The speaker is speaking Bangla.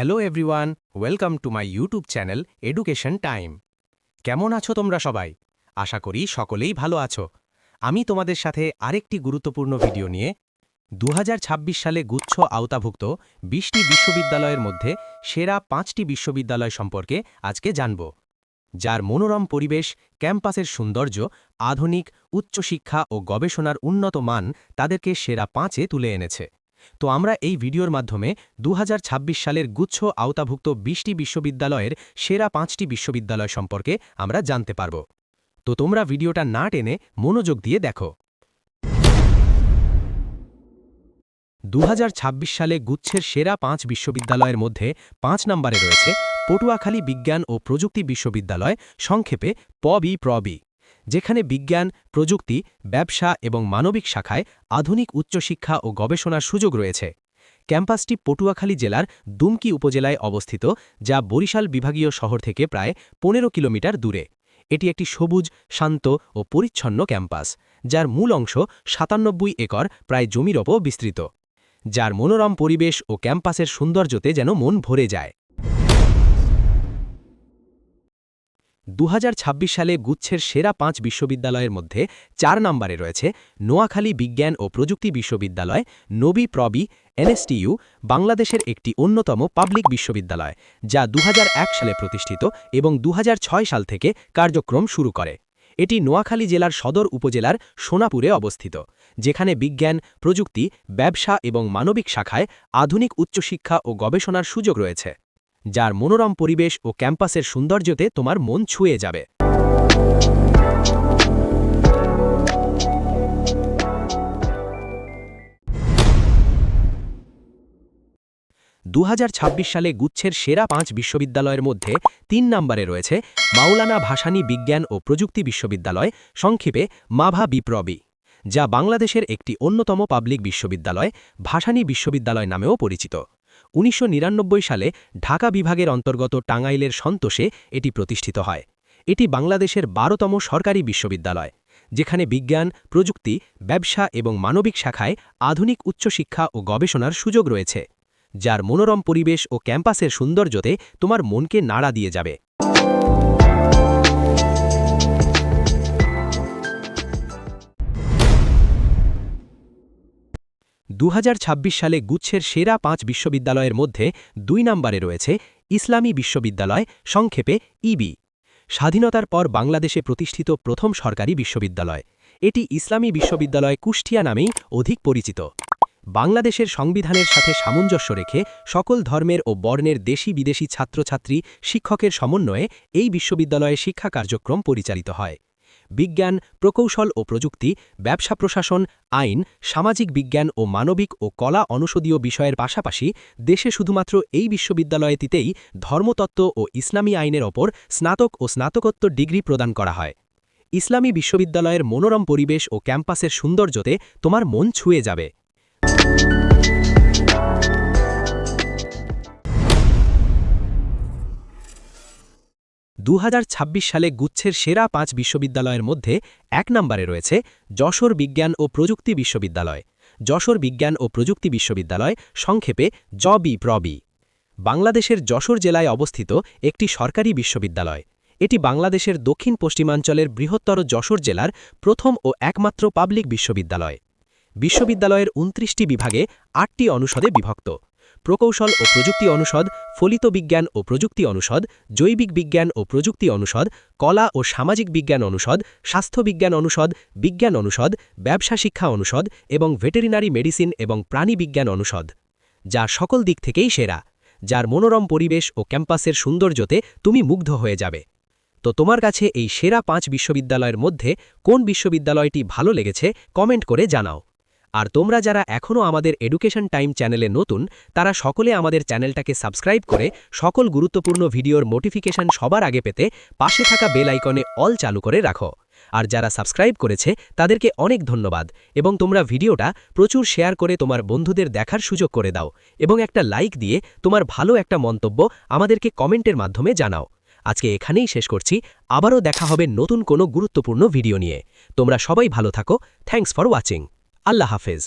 Hello everyone, welcome to my YouTube channel education time. কেমন আছো তোমরা সবাই? আশা করি সকলেই ভালো আছো। আমি তোমাদের সাথে আরেকটি গুরুত্বপূর্ণ ভিডিও নিয়ে 2026 সালে গুচ্ছ আওতাভুক্ত 20টি বিশ্ববিদ্যালয়ের মধ্যে সেরা 5টি বিশ্ববিদ্যালয় সম্পর্কে আজকে জানব, যার মনোরম পরিবেশ, ক্যাম্পাসের সৌন্দর্য, আধুনিক উচ্চশিক্ষা ও গবেষণার উন্নত মান তাদেরকে সেরা 5-এ তুলে এনেছে। তো আমরা এই ভিডিওর মাধ্যমে 2026 সালের গুচ্ছ আওতাভুক্ত 20টি বিশ্ববিদ্যালয়ের সেরা 5টি বিশ্ববিদ্যালয় সম্পর্কে আমরা জানতে পারব। তো তোমরা ভিডিওটা না টেনে মনোযোগ দিয়ে দেখো। 2026 সালে গুচ্ছের সেরা 5 বিশ্ববিদ্যালয়ের মধ্যে 5 নম্বরে রয়েছে পটুয়াখালী বিজ্ঞান ও প্রযুক্তি বিশ্ববিদ্যালয়, সংক্ষেপে পবিপ্রবি, যেখানে বিজ্ঞান, প্রযুক্তি, ব্যবসা এবং মানবিক শাখায় আধুনিক উচ্চশিক্ষা ও গবেষণার সুযোগ রয়েছে। ক্যাম্পাসটি পটুয়াখালী জেলার দুমকি উপজেলায় অবস্থিত, যা বরিশাল বিভাগীয় শহর থেকে প্রায় 15 কিলোমিটার দূরে। এটি একটি সবুজ, শান্ত ও পরিচ্ছন্ন ক্যাম্পাস, যার মূল অংশ 97 একর প্রায় জমির ওপর বিস্তৃত, যার মনোরম পরিবেশ ও ক্যাম্পাসের সৌন্দর্যতে যেন মন ভরে যায়। 2026 সালে গুচ্ছের সেরা 5 বিশ্ববিদ্যালয়ের মধ্যে 4 নম্বরে রয়েছে নোয়াখালী বিজ্ঞান ও প্রযুক্তি বিশ্ববিদ্যালয়, নবি-প্রবি, এনএসটিইউ, বাংলাদেশের একটি অন্যতম পাবলিক বিশ্ববিদ্যালয়, যা 2001 সালে প্রতিষ্ঠিত এবং 2006 সাল থেকে কার্যক্রম শুরু করে। এটি নোয়াখালী জেলার সদর উপজেলার সোনাপুরে অবস্থিত, যেখানে বিজ্ঞান, প্রযুক্তি, ব্যবসা এবং মানবিক শাখায় আধুনিক উচ্চশিক্ষা ও গবেষণার সুযোগ রয়েছে, যার মনোরম পরিবেশ ও ক্যাম্পাসের সৌন্দর্যতে তোমার মন ছুঁয়ে যাবে। 2026 সালে গুচ্ছের সেরা 5 বিশ্ববিদ্যালয়ের মধ্যে 3 নম্বরে রয়েছে মাওলানা ভাসানী বিজ্ঞান ও প্রযুক্তি বিশ্ববিদ্যালয়, সংক্ষেপে মাভা-বিপ্রবি, যা বাংলাদেশের একটি অন্যতম পাবলিক বিশ্ববিদ্যালয়, ভাসানী বিশ্ববিদ্যালয় নামেও পরিচিত। 1999 সালে ঢাকা বিভাগের অন্তর্গত টাঙ্গাইলের সন্তোষে এটি প্রতিষ্ঠিত হয়। এটি বাংলাদেশের 12তম সরকারি বিশ্ববিদ্যালয়, যেখানে বিজ্ঞান, প্রযুক্তি, ব্যবসা এবং মানবিক শাখায় আধুনিক উচ্চশিক্ষা ও গবেষণার সুযোগ রয়েছে, যার মনোরম পরিবেশ ও ক্যাম্পাসের সৌন্দর্যতে তোমার মনকে নাড়া দিয়ে যাবে। 2026 সালে গুচ্ছের সেরা 5 বিশ্ববিদ্যালয়ের মধ্যে 2 নম্বরে রয়েছে ইসলামী বিশ্ববিদ্যালয়, সংক্ষেপে ইবি, স্বাধীনতার পর বাংলাদেশে প্রতিষ্ঠিত প্রথম সরকারি বিশ্ববিদ্যালয়। এটি ইসলামী বিশ্ববিদ্যালয় কুষ্টিয়া নামেই অধিক পরিচিত। বাংলাদেশের সংবিধানের সাথে সামঞ্জস্য রেখে সকল ধর্মের ও বর্ণের দেশি বিদেশি ছাত্রছাত্রী, শিক্ষকের সমন্বয়ে এই বিশ্ববিদ্যালয়ে শিক্ষা কার্যক্রম পরিচালিত হয়। বিজ্ঞান, প্রকৌশল ও প্রযুক্তি, ব্যবসা প্রশাসন, আইন, সামাজিক বিজ্ঞান ও মানবিক ও কলা অনুষদীয় বিষয়ের পাশাপাশি দেশে শুধুমাত্র এই বিশ্ববিদ্যালয়টিতেই ধর্মতত্ত্ব ও ইসলামী আইনের ওপর স্নাতক ও স্নাতকোত্তর ডিগ্রি প্রদান করা হয়। ইসলামী বিশ্ববিদ্যালয়ের মনোরম পরিবেশ ও ক্যাম্পাসের সৌন্দর্যতে তোমার মন ছুঁয়ে যাবে। 2026 সালে গুচ্ছের সেরা 5 বিশ্ববিদ্যালয়ের মধ্যে 1 নম্বরে রয়েছে যশোর বিজ্ঞান ও প্রযুক্তি বিশ্ববিদ্যালয়, যশোর বিজ্ঞান ও প্রযুক্তি বিশ্ববিদ্যালয়, সংক্ষেপে জবি-প্রবি, বাংলাদেশের যশোর জেলায় অবস্থিত একটি সরকারি বিশ্ববিদ্যালয়। এটি বাংলাদেশের দক্ষিণ পশ্চিমাঞ্চলের বৃহত্তর যশোর জেলার প্রথম ও একমাত্র পাবলিক বিশ্ববিদ্যালয়। বিশ্ববিদ্যালয়ের 29টি বিভাগে 8টি অনুষদে বিভক্ত: প্রকৌশল ও প্রযুক্তি অনুষদ, ফলিত বিজ্ঞান ও প্রযুক্তি অনুষদ, জৈবিক বিজ্ঞান ও প্রযুক্তি অনুষদ, কলা ও সামাজিক বিজ্ঞান অনুষদ, স্বাস্থ্য বিজ্ঞান অনুষদ, বিজ্ঞান অনুষদ, ব্যবসা শিক্ষা অনুষদ এবং ভেটেরিনারি মেডিসিন এবং প্রাণী বিজ্ঞান অনুষদ, যা সকল দিক থেকেই সেরা, যার মনোরম পরিবেশ ও ক্যাম্পাসের সৌন্দর্যতে তুমি মুগ্ধ হয়ে যাবে। তো তোমার কাছে এই সেরা 5 বিশ্ববিদ্যালয়ের মধ্যে কোন বিশ্ববিদ্যালয়টি ভালো লেগেছে কমেন্ট করে জানাও। আর তোমরা যারা এখনও আমাদের এডুকেশন টাইম চ্যানেলে নতুন, তারা সকলে আমাদের চ্যানেলটাকে সাবস্ক্রাইব করে সকল গুরুত্বপূর্ণ ভিডিওর নোটিফিকেশন সবার আগে পেতে পাশে থাকা বেল আইকনে অল চালু করে রাখো। আর যারা সাবস্ক্রাইব করেছে তাদেরকে অনেক ধন্যবাদ, এবং তোমরা ভিডিওটা প্রচুর শেয়ার করে তোমার বন্ধুদের দেখার সুযোগ করে দাও, এবং একটা লাইক দিয়ে তোমার ভালো একটা মন্তব্য আমাদেরকে কমেন্টের মাধ্যমে জানাও। আজকে এখানেই শেষ করছি, আবারও দেখা হবে নতুন কোনো গুরুত্বপূর্ণ ভিডিও নিয়ে। তোমরা সবাই ভালো থাকো। Thanks for watching. আল্লাহ হাফেজ।